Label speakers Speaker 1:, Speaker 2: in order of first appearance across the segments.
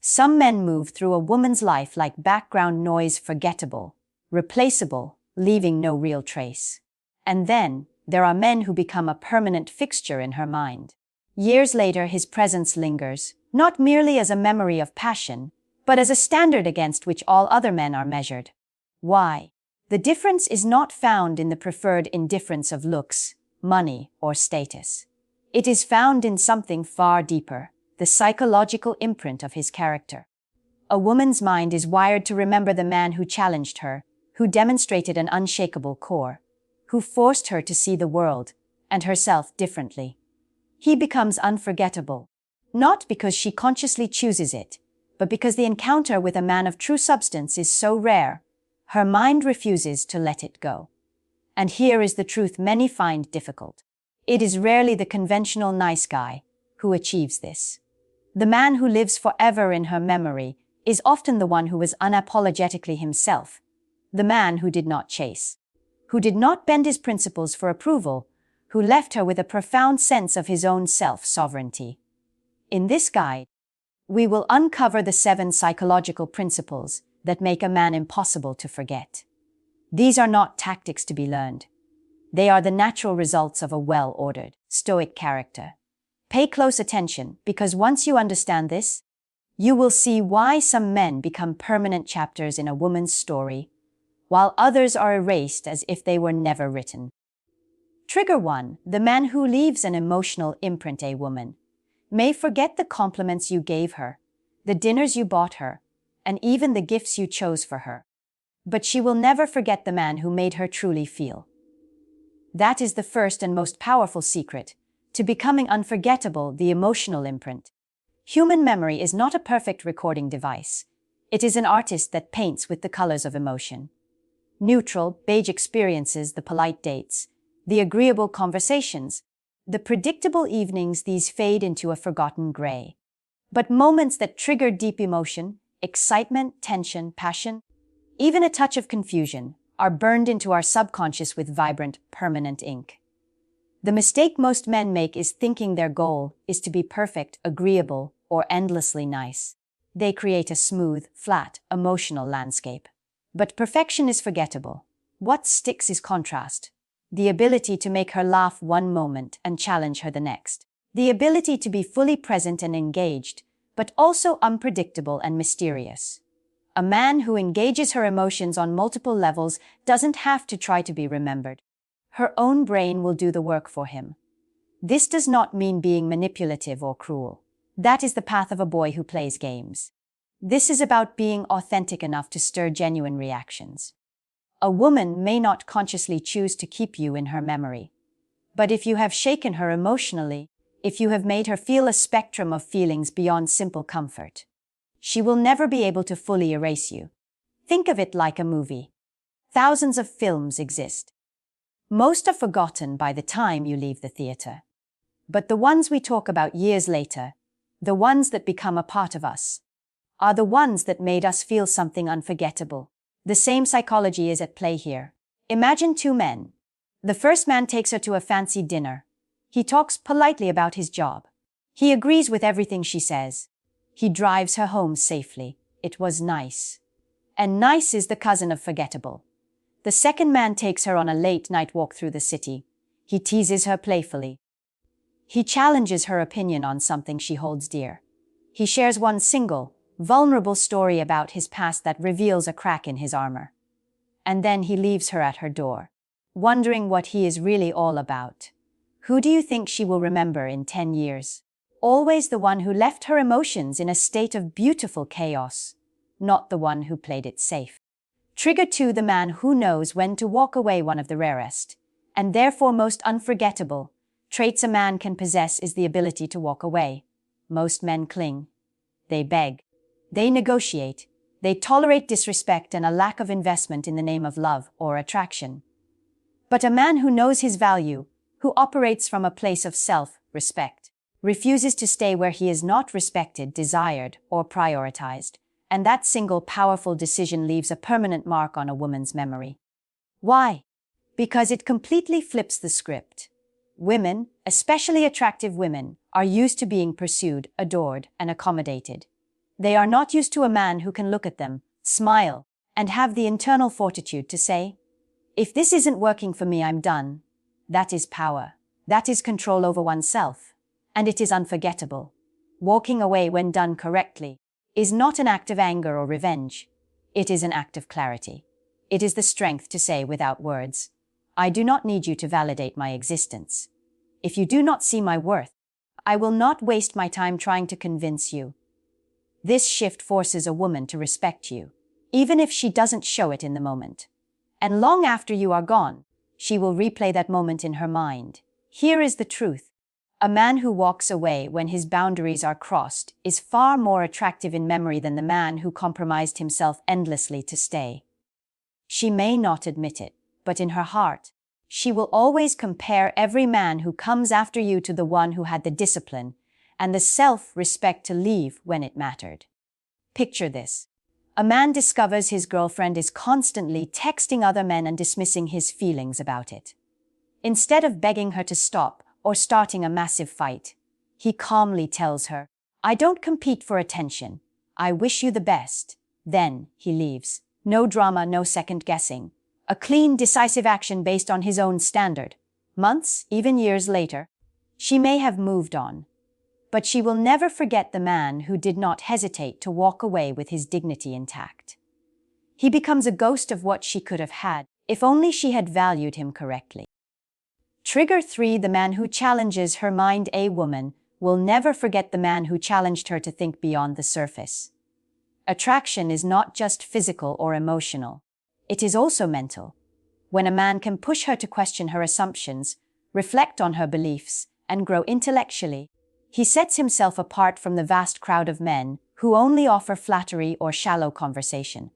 Speaker 1: Some men move through a woman's life like background noise, forgettable, replaceable, leaving no real trace. And then, there are men who become a permanent fixture in her mind. Years later, his presence lingers, not merely as a memory of passion, but as a standard against which all other men are measured. Why? The difference is not found in the preferred indifference of looks, money, or status. It is found in something far deeper, the psychological imprint of his character. A woman's mind is wired to remember the man who challenged her, who demonstrated an unshakable core, who forced her to see the world and herself differently. He becomes unforgettable, not because she consciously chooses it, but because the encounter with a man of true substance is so rare, her mind refuses to let it go. And here is the truth many find difficult. It is rarely the conventional nice guy who achieves this. The man who lives forever in her memory is often the one who was unapologetically himself, the man who did not chase, who did not bend his principles for approval, who left her with a profound sense of his own self-sovereignty. In this guide, we will uncover the 7 psychological principles that make a man impossible to forget. These are not tactics to be learned. They are the natural results of a well-ordered, Stoic character. Pay close attention, because once you understand this, you will see why some men become permanent chapters in a woman's story, while others are erased as if they were never written. Trigger 1. The man who leaves an emotional imprint. A woman may forget the compliments you gave her, the dinners you bought her, and even the gifts you chose for her. But she will never forget the man who made her truly feel. That is the first and most powerful secret to becoming unforgettable, the emotional imprint. Human memory is not a perfect recording device. It is an artist that paints with the colors of emotion. Neutral, beige experiences, the polite dates, the agreeable conversations, the predictable evenings, these fade into a forgotten gray. But moments that trigger deep emotion, excitement, tension, passion, even a touch of confusion, are burned into our subconscious with vibrant, permanent ink. The mistake most men make is thinking their goal is to be perfect, agreeable, or endlessly nice. They create a smooth, flat, emotional landscape. But perfection is forgettable. What sticks is contrast. The ability to make her laugh one moment and challenge her the next. The ability to be fully present and engaged, but also unpredictable and mysterious. A man who engages her emotions on multiple levels doesn't have to try to be remembered. Her own brain will do the work for him. This does not mean being manipulative or cruel. That is the path of a boy who plays games. This is about being authentic enough to stir genuine reactions. A woman may not consciously choose to keep you in her memory. But if you have shaken her emotionally, if you have made her feel a spectrum of feelings beyond simple comfort, she will never be able to fully erase you. Think of it like a movie. Thousands of films exist. Most are forgotten by the time you leave the theater. But the ones we talk about years later, the ones that become a part of us, are the ones that made us feel something unforgettable. The same psychology is at play here. Imagine 2 men. The first man takes her to a fancy dinner. He talks politely about his job. He agrees with everything she says. He drives her home safely. It was nice. And nice is the cousin of forgettable. The second man takes her on a late-night walk through the city. He teases her playfully. He challenges her opinion on something she holds dear. He shares one single, vulnerable story about his past that reveals a crack in his armor. And then he leaves her at her door, wondering what he is really all about. Who do you think she will remember in 10 years? Always the one who left her emotions in a state of beautiful chaos, not the one who played it safe. Trigger 2. The man who knows when to walk away. One of the rarest, and therefore most unforgettable, traits a man can possess is the ability to walk away. Most men cling. They beg. They negotiate. They tolerate disrespect and a lack of investment in the name of love or attraction. But a man who knows his value, who operates from a place of self-respect, refuses to stay where he is not respected, desired, or prioritized, and that single powerful decision leaves a permanent mark on a woman's memory. Why? Because it completely flips the script. Women, especially attractive women, are used to being pursued, adored, and accommodated. They are not used to a man who can look at them, smile, and have the internal fortitude to say, "If this isn't working for me, I'm done." That is power. That is control over oneself. And it is unforgettable. Walking away when done correctly is not an act of anger or revenge. It is an act of clarity. It is the strength to say without words, "I do not need you to validate my existence. If you do not see my worth, I will not waste my time trying to convince you." This shift forces a woman to respect you, even if she doesn't show it in the moment. And long after you are gone, she will replay that moment in her mind. Here is the truth. A man who walks away when his boundaries are crossed is far more attractive in memory than the man who compromised himself endlessly to stay. She may not admit it, but in her heart, she will always compare every man who comes after you to the one who had the discipline and the self-respect to leave when it mattered. Picture this. A man discovers his girlfriend is constantly texting other men and dismissing his feelings about it. Instead of begging her to stop or starting a massive fight, he calmly tells her, "I don't compete for attention. I wish you the best." Then he leaves. No drama, no second guessing. A clean, decisive action based on his own standard. Months, even years later, she may have moved on. But she will never forget the man who did not hesitate to walk away with his dignity intact. He becomes a ghost of what she could have had if only she had valued him correctly. Trigger 3. The man who challenges her mind. A woman will never forget the man who challenged her to think beyond the surface. Attraction is not just physical or emotional. It is also mental. When a man can push her to question her assumptions, reflect on her beliefs, and grow intellectually, he sets himself apart from the vast crowd of men who only offer flattery or shallow conversation.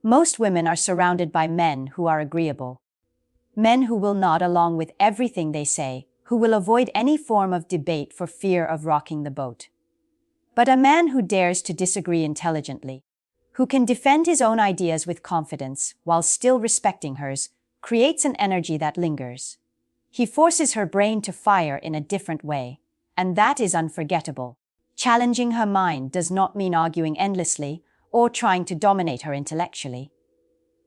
Speaker 1: Most women are surrounded by men who are agreeable. Men who will nod along with everything they say, who will avoid any form of debate for fear of rocking the boat. But a man who dares to disagree intelligently, who can defend his own ideas with confidence while still respecting hers, creates an energy that lingers. He forces her brain to fire in a different way, and that is unforgettable. Challenging her mind does not mean arguing endlessly or trying to dominate her intellectually.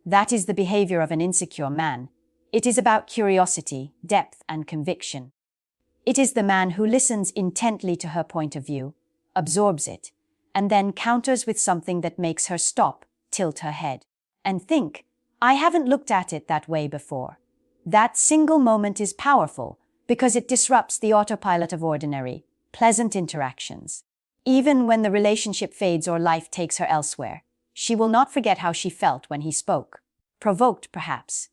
Speaker 1: That is the behavior of an insecure man. It is about curiosity, depth, and conviction. It is the man who listens intently to her point of view, absorbs it, and then counters with something that makes her stop, tilt her head, and think, "I haven't looked at it that way before." That single moment is powerful because it disrupts the autopilot of ordinary, pleasant interactions. Even when the relationship fades or life takes her elsewhere, she will not forget how she felt when he spoke. Provoked, perhaps.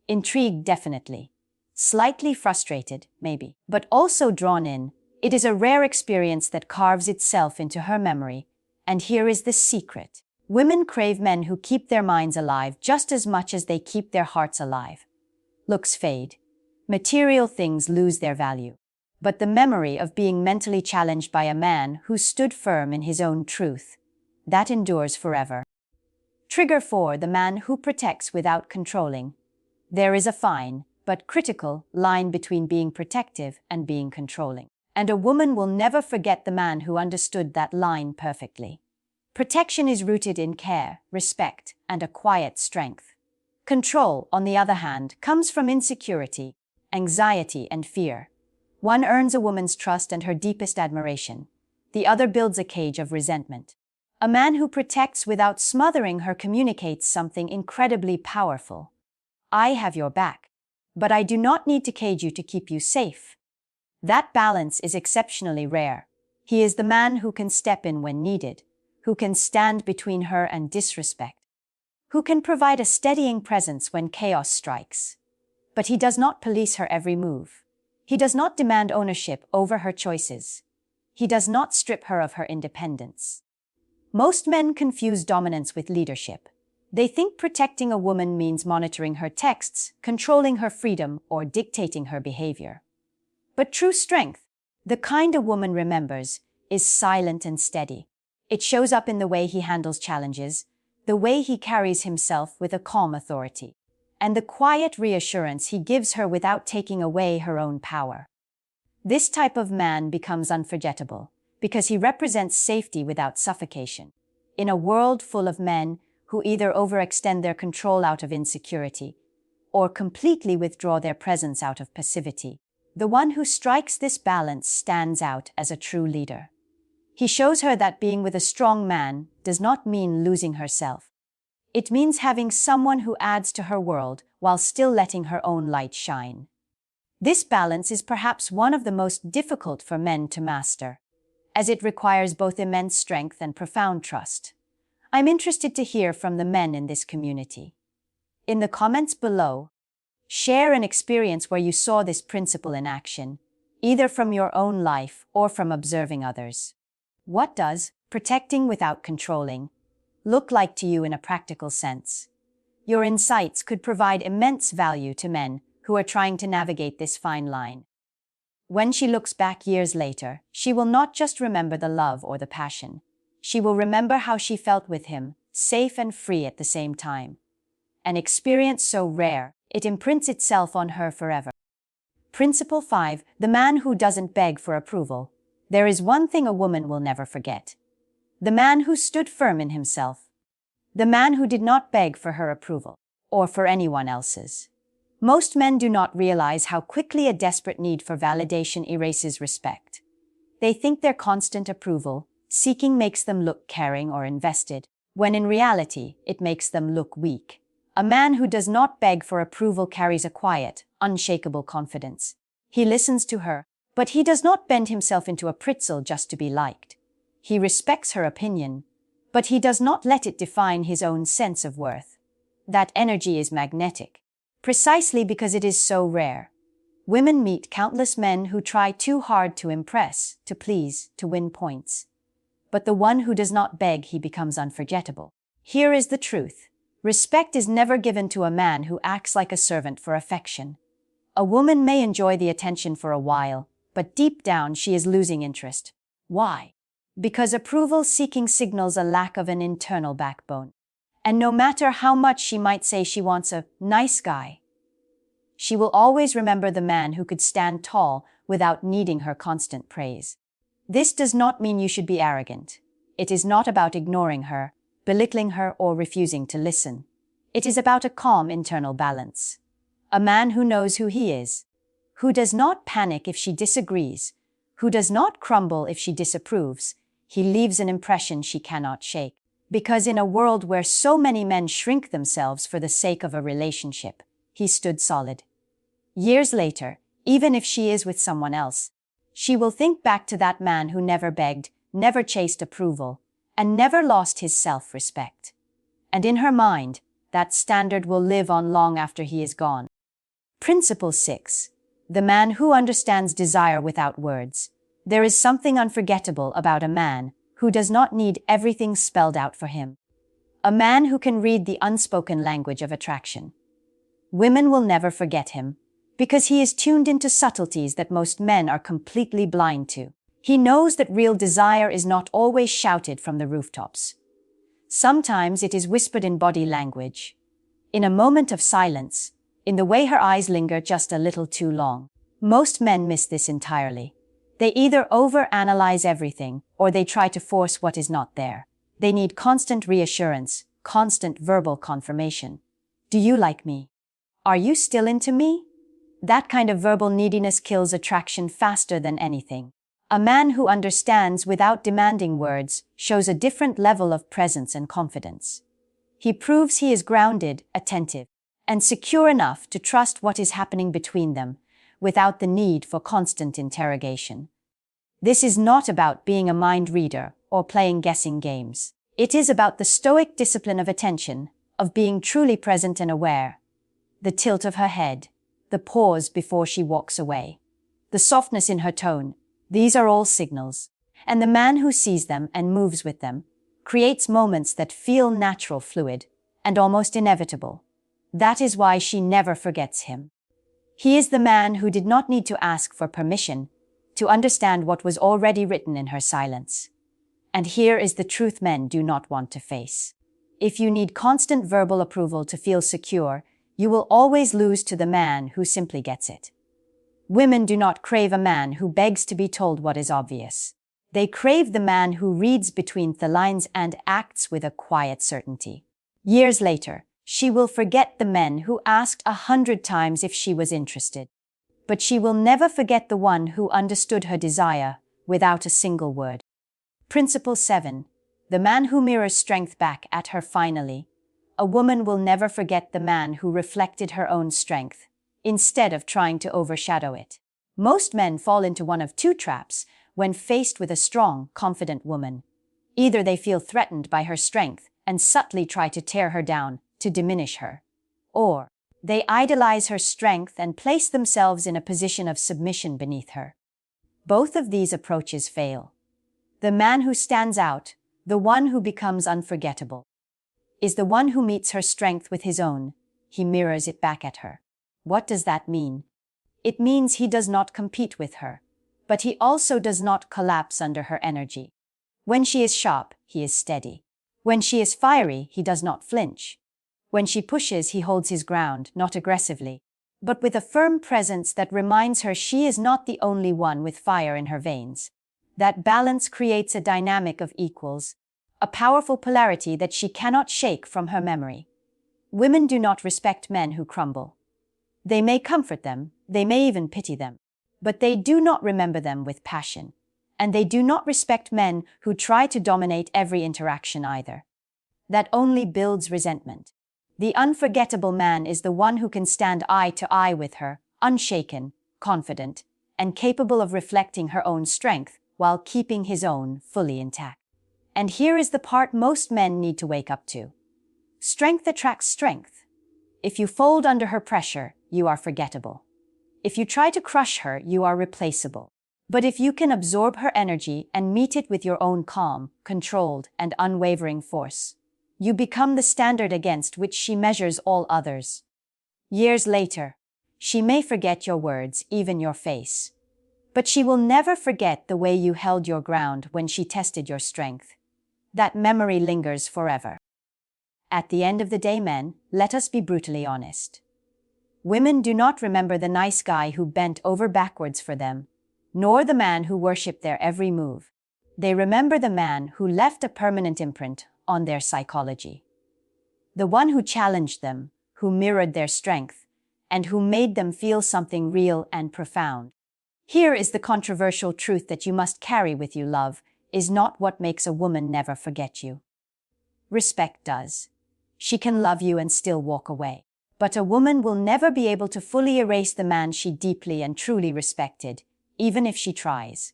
Speaker 1: Intrigued, definitely. Slightly frustrated, maybe. But also drawn in. It is a rare experience that carves itself into her memory. And here is the secret. Women crave men who keep their minds alive just as much as they keep their hearts alive. Looks fade. Material things lose their value. But the memory of being mentally challenged by a man who stood firm in his own truth, that endures forever. Trigger 4. The man who protects without controlling. There is a fine, but critical, line between being protective and being controlling. And a woman will never forget the man who understood that line perfectly. Protection is rooted in care, respect, and a quiet strength. Control, on the other hand, comes from insecurity, anxiety, and fear. One earns a woman's trust and her deepest admiration. The other builds a cage of resentment. A man who protects without smothering her communicates something incredibly powerful. I have your back, but I do not need to cage you to keep you safe. That balance is exceptionally rare. He is the man who can step in when needed, who can stand between her and disrespect, who can provide a steadying presence when chaos strikes. But he does not police her every move. He does not demand ownership over her choices. He does not strip her of her independence. Most men confuse dominance with leadership. They think protecting a woman means monitoring her texts, controlling her freedom, or dictating her behavior. But true strength, the kind a woman remembers, is silent and steady. It shows up in the way he handles challenges, the way he carries himself with a calm authority, and the quiet reassurance he gives her without taking away her own power. This type of man becomes unforgettable because he represents safety without suffocation. In a world full of men who either overextend their control out of insecurity or completely withdraw their presence out of passivity, the one who strikes this balance stands out as a true leader. He shows her that being with a strong man does not mean losing herself. It means having someone who adds to her world while still letting her own light shine. This balance is perhaps one of the most difficult for men to master, as it requires both immense strength and profound trust. I'm interested to hear from the men in this community. In the comments below, share an experience where you saw this principle in action, either from your own life or from observing others. What does protecting without controlling look like to you in a practical sense? Your insights could provide immense value to men who are trying to navigate this fine line. When she looks back years later, she will not just remember the love or the passion. She will remember how she felt with him, safe and free at the same time. An experience so rare, it imprints itself on her forever. Principle 5. The man who doesn't beg for approval. There is one thing a woman will never forget. The man who stood firm in himself. The man who did not beg for her approval, or for anyone else's. Most men do not realize how quickly a desperate need for validation erases respect. They think their constant approval seeking makes them look caring or invested, when in reality, it makes them look weak. A man who does not beg for approval carries a quiet, unshakable confidence. He listens to her, but he does not bend himself into a pretzel just to be liked. He respects her opinion, but he does not let it define his own sense of worth. That energy is magnetic, precisely because it is so rare. Women meet countless men who try too hard to impress, to please, to win points. But the one who does not beg, he becomes unforgettable. Here is the truth. Respect is never given to a man who acts like a servant for affection. A woman may enjoy the attention for a while, but deep down she is losing interest. Why? Because approval-seeking signals a lack of an internal backbone. And no matter how much she might say she wants a nice guy, she will always remember the man who could stand tall without needing her constant praise. This does not mean you should be arrogant. It is not about ignoring her, belittling her, or refusing to listen. It is about a calm internal balance. A man who knows who he is, who does not panic if she disagrees, who does not crumble if she disapproves. He leaves an impression she cannot shake. Because in a world where so many men shrink themselves for the sake of a relationship, he stood solid. Years later, even if she is with someone else, she will think back to that man who never begged, never chased approval, and never lost his self-respect. And in her mind, that standard will live on long after he is gone. Principle 6. The man who understands desire without words. There is something unforgettable about a man who does not need everything spelled out for him. A man who can read the unspoken language of attraction. Women will never forget him, because he is tuned into subtleties that most men are completely blind to. He knows that real desire is not always shouted from the rooftops. Sometimes it is whispered in body language, in a moment of silence, in the way her eyes linger just a little too long. Most men miss this entirely. They either overanalyze everything, or they try to force what is not there. They need constant reassurance, constant verbal confirmation. Do you like me? Are you still into me? That kind of verbal neediness kills attraction faster than anything. A man who understands without demanding words shows a different level of presence and confidence. He proves he is grounded, attentive, and secure enough to trust what is happening between them, without the need for constant interrogation. This is not about being a mind reader or playing guessing games. It is about the Stoic discipline of attention, of being truly present and aware. The tilt of her head, the pause before she walks away, the softness in her tone, these are all signals. And the man who sees them and moves with them creates moments that feel natural, fluid, and almost inevitable. That is why she never forgets him. He is the man who did not need to ask for permission to understand what was already written in her silence. And here is the truth men do not want to face. If you need constant verbal approval to feel secure, you will always lose to the man who simply gets it. Women do not crave a man who begs to be told what is obvious. They crave the man who reads between the lines and acts with a quiet certainty. Years later, she will forget the men who asked 100 times if she was interested. But she will never forget the one who understood her desire without a single word. Principle 7. The man who mirrors strength back at her finally. A woman will never forget the man who reflected her own strength, instead of trying to overshadow it. Most men fall into one of two traps when faced with a strong, confident woman. Either they feel threatened by her strength and subtly try to tear her down, to diminish her. Or they idolize her strength and place themselves in a position of submission beneath her. Both of these approaches fail. The man who stands out, the one who becomes unforgettable, is the one who meets her strength with his own. He mirrors it back at her. What does that mean? It means he does not compete with her, but he also does not collapse under her energy. When she is sharp, he is steady. When she is fiery, he does not flinch. When she pushes, he holds his ground, not aggressively, but with a firm presence that reminds her she is not the only one with fire in her veins. That balance creates a dynamic of equals, a powerful polarity that she cannot shake from her memory. Women do not respect men who crumble. They may comfort them, they may even pity them, but they do not remember them with passion. And they do not respect men who try to dominate every interaction either. That only builds resentment. The unforgettable man is the one who can stand eye to eye with her, unshaken, confident, and capable of reflecting her own strength while keeping his own fully intact. And here is the part most men need to wake up to. Strength attracts strength. If you fold under her pressure, you are forgettable. If you try to crush her, you are replaceable. But if you can absorb her energy and meet it with your own calm, controlled, and unwavering force, you become the standard against which she measures all others. Years later, she may forget your words, even your face. But she will never forget the way you held your ground when she tested your strength. That memory lingers forever. At the end of the day, men, let us be brutally honest. Women do not remember the nice guy who bent over backwards for them, nor the man who worshipped their every move. They remember the man who left a permanent imprint on their psychology. The one who challenged them, who mirrored their strength, and who made them feel something real and profound. Here is the controversial truth that you must carry with you. Love is not what makes a woman never forget you. Respect does. She can love you and still walk away. But a woman will never be able to fully erase the man she deeply and truly respected, even if she tries.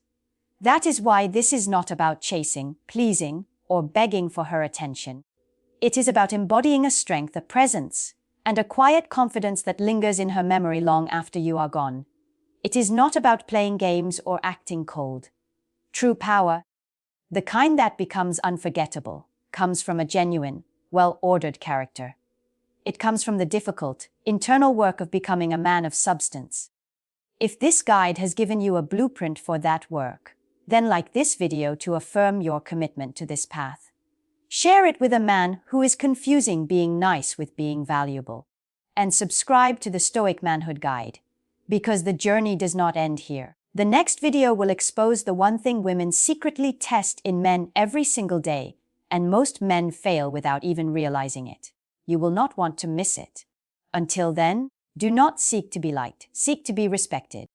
Speaker 1: That is why this is not about chasing, pleasing, or begging for her attention. It is about embodying a strength, a presence, and a quiet confidence that lingers in her memory long after you are gone. It is not about playing games or acting cold. True power, the kind that becomes unforgettable, comes from a genuine, well-ordered character. It comes from the difficult, internal work of becoming a man of substance. If this guide has given you a blueprint for that work, then like this video to affirm your commitment to this path. Share it with a man who is confusing being nice with being valuable. And subscribe to the Stoic Manhood Guide, because the journey does not end here. The next video will expose the one thing women secretly test in men every single day, and most men fail without even realizing it. You will not want to miss it. Until then, do not seek to be liked, seek to be respected.